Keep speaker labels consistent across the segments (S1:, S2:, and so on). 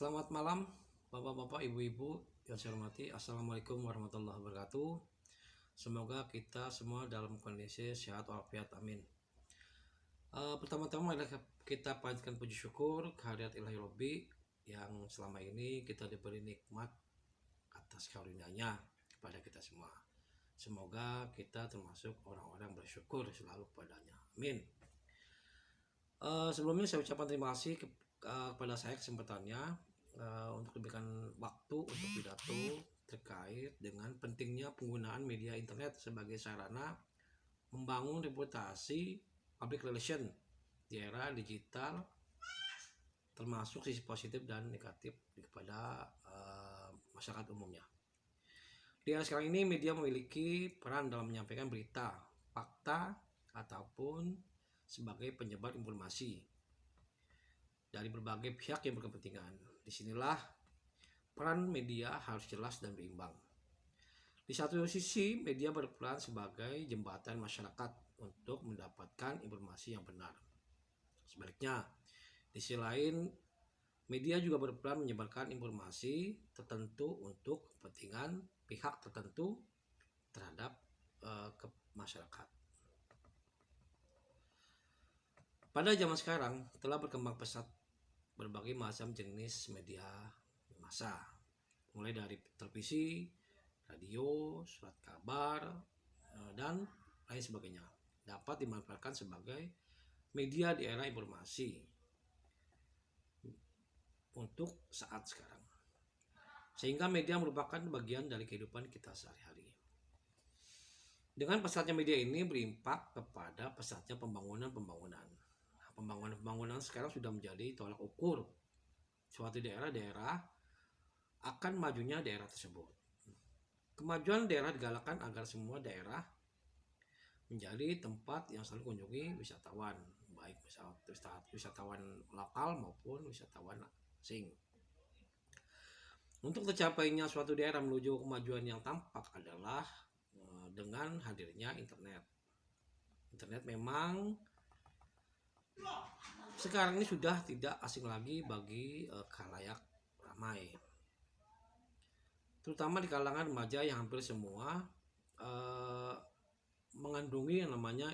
S1: Selamat malam, Bapak-bapak, Ibu-ibu yang saya hormati. Assalamualaikum warahmatullahi wabarakatuh. Semoga kita semua dalam kondisi sehat walafiat. Amin. Pertama-tama adalah kita panjatkan puji syukur kehadirat Ilahi Robbi yang selama ini kita diberi nikmat atas karunia-Nya kepada kita semua. Semoga kita termasuk orang-orang bersyukur selalu kepadanya. Amin. Sebelumnya saya ucapkan terima kasih kepada saya kesempatannya untuk diberikan waktu untuk pidato terkait dengan pentingnya penggunaan media internet sebagai sarana membangun reputasi public relation di era digital, termasuk sisi positif dan negatif kepada masyarakat umumnya. Di era sekarang ini media memiliki peran dalam menyampaikan berita, fakta, ataupun sebagai penyebar informasi dari berbagai pihak yang berkepentingan. Disinilah peran media harus jelas dan berimbang. Di satu sisi, media berperan sebagai jembatan masyarakat untuk mendapatkan informasi yang benar. Sebaliknya, di sisi lain, media juga berperan menyebarkan informasi tertentu untuk kepentingan pihak tertentu terhadap ke masyarakat. Pada zaman sekarang telah berkembang pesat berbagai macam jenis media massa, mulai dari televisi, radio, surat kabar, dan lain sebagainya, dapat dimanfaatkan sebagai media di era informasi untuk saat sekarang. Sehingga media merupakan bagian dari kehidupan kita sehari-hari. Dengan pesatnya media ini berimpak kepada pesatnya pembangunan. Pembangunan sekarang sudah menjadi tolak ukur suatu daerah akan majunya daerah tersebut. Kemajuan daerah digalakkan agar semua daerah menjadi tempat yang selalu kunjungi wisatawan, baik wisatawan lokal maupun wisatawan asing. Untuk tercapainya suatu daerah menuju kemajuan yang tampak adalah dengan hadirnya internet. Internet memang sekarang ini sudah tidak asing lagi bagi khalayak ramai, terutama di kalangan remaja yang hampir semua mengandungi yang namanya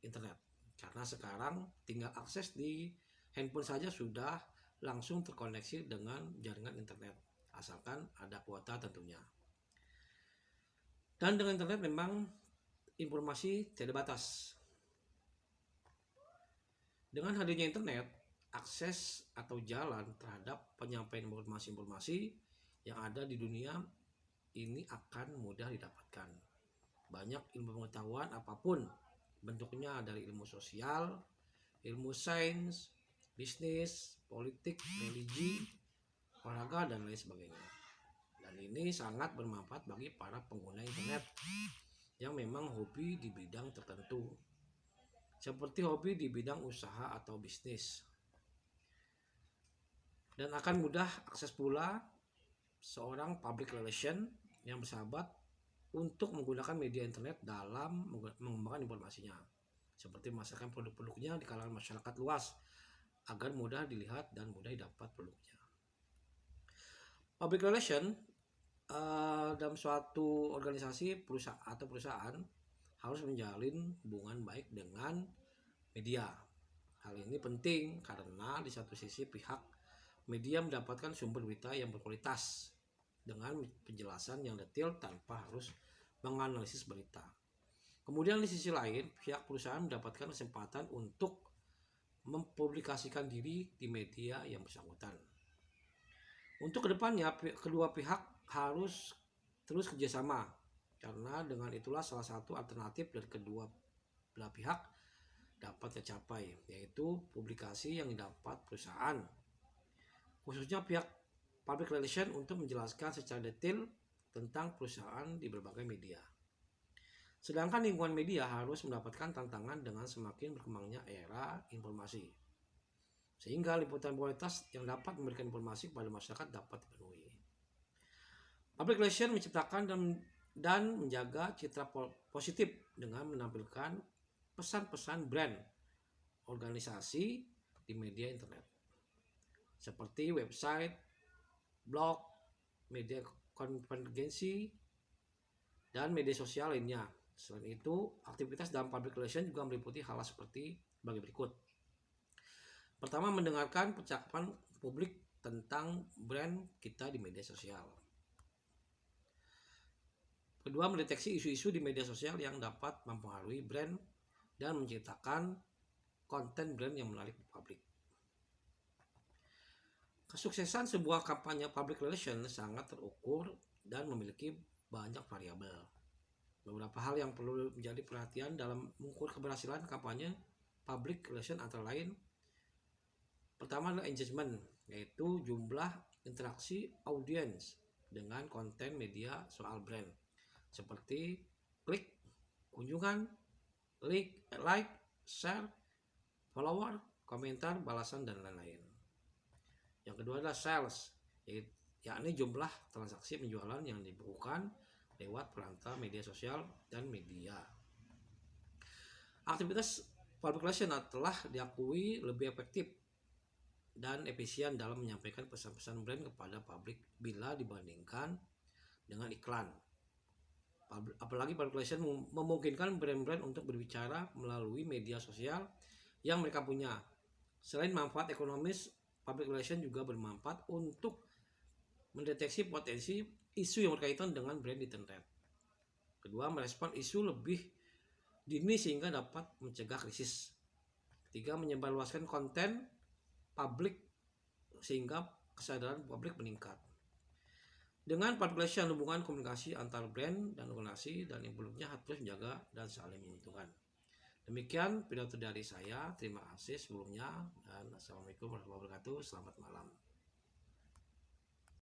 S1: internet, karena sekarang tinggal akses di handphone saja sudah langsung terkoneksi dengan jaringan internet, asalkan ada kuota tentunya. Dan dengan internet memang informasi tidak batas. Dengan hadirnya internet, akses atau jalan terhadap penyampaian informasi-informasi yang ada di dunia ini akan mudah didapatkan. Banyak ilmu pengetahuan apapun bentuknya, dari ilmu sosial, ilmu sains, bisnis, politik, religi, olahraga, dan lain sebagainya. Dan ini sangat bermanfaat bagi para pengguna internet yang memang hobi di bidang tertentu, seperti hobi di bidang usaha atau bisnis. Dan akan mudah akses pula seorang public relation yang bersahabat untuk menggunakan media internet dalam mengembangkan informasinya, seperti memasarkan produk-produknya di kalangan masyarakat luas agar mudah dilihat dan mudah didapat produknya. Public relation dalam suatu organisasi perusahaan harus menjalin hubungan baik dengan media. Hal ini penting karena di satu sisi pihak media mendapatkan sumber berita yang berkualitas dengan penjelasan yang detail tanpa harus menganalisis berita. Kemudian di sisi lain, pihak perusahaan mendapatkan kesempatan untuk mempublikasikan diri di media yang bersangkutan. Untuk kedepannya, kedua pihak harus terus kerjasama, karena dengan itulah salah satu alternatif dari kedua belah pihak dapat tercapai, yaitu publikasi yang didapat perusahaan, khususnya pihak public relation, untuk menjelaskan secara detail tentang perusahaan di berbagai media. Sedangkan lingkungan media harus mendapatkan tantangan dengan semakin berkembangnya era informasi, sehingga liputan kualitas yang dapat memberikan informasi kepada masyarakat dapat dipenuhi. Public relation menciptakan dan menjaga citra positif dengan menampilkan pesan-pesan brand organisasi di media internet, seperti website, blog, media konvergensi, dan media sosial lainnya. Selain itu, aktivitas dalam public relation juga meliputi hal seperti bagi berikut. Pertama, mendengarkan percakapan publik tentang brand kita di media sosial. Kedua, mendeteksi isu-isu di media sosial yang dapat mempengaruhi brand dan menciptakan konten brand yang menarik publik. Kesuksesan sebuah kampanye public relation sangat terukur dan memiliki banyak variabel. Beberapa hal yang perlu menjadi perhatian dalam mengukur keberhasilan kampanye public relation antara lain. Pertama adalah engagement, yaitu jumlah interaksi audiens dengan konten media soal brand, seperti klik, kunjungan, like, share, follower, komentar, balasan, dan lain-lain. Yang kedua adalah sales, yakni jumlah transaksi penjualan yang dibukukan lewat perantara media sosial dan media. Aktivitas public relation telah diakui lebih efektif dan efisien dalam menyampaikan pesan-pesan brand kepada publik bila dibandingkan dengan iklan. Apalagi public relation memungkinkan brand-brand untuk berbicara melalui media sosial yang mereka punya. Selain manfaat ekonomis, public relation juga bermanfaat untuk mendeteksi potensi isu yang berkaitan dengan brand internet. Kedua, merespon isu lebih dini sehingga dapat mencegah krisis. Ketiga, menyebarluaskan konten publik sehingga kesadaran publik meningkat. Dengan public relation, hubungan komunikasi antar brand dan organisasi dan yang belumnya harus menjaga dan saling menguntungkan. Demikian pidato dari saya. Terima kasih sebelumnya dan assalamualaikum warahmatullahi wabarakatuh. Selamat malam.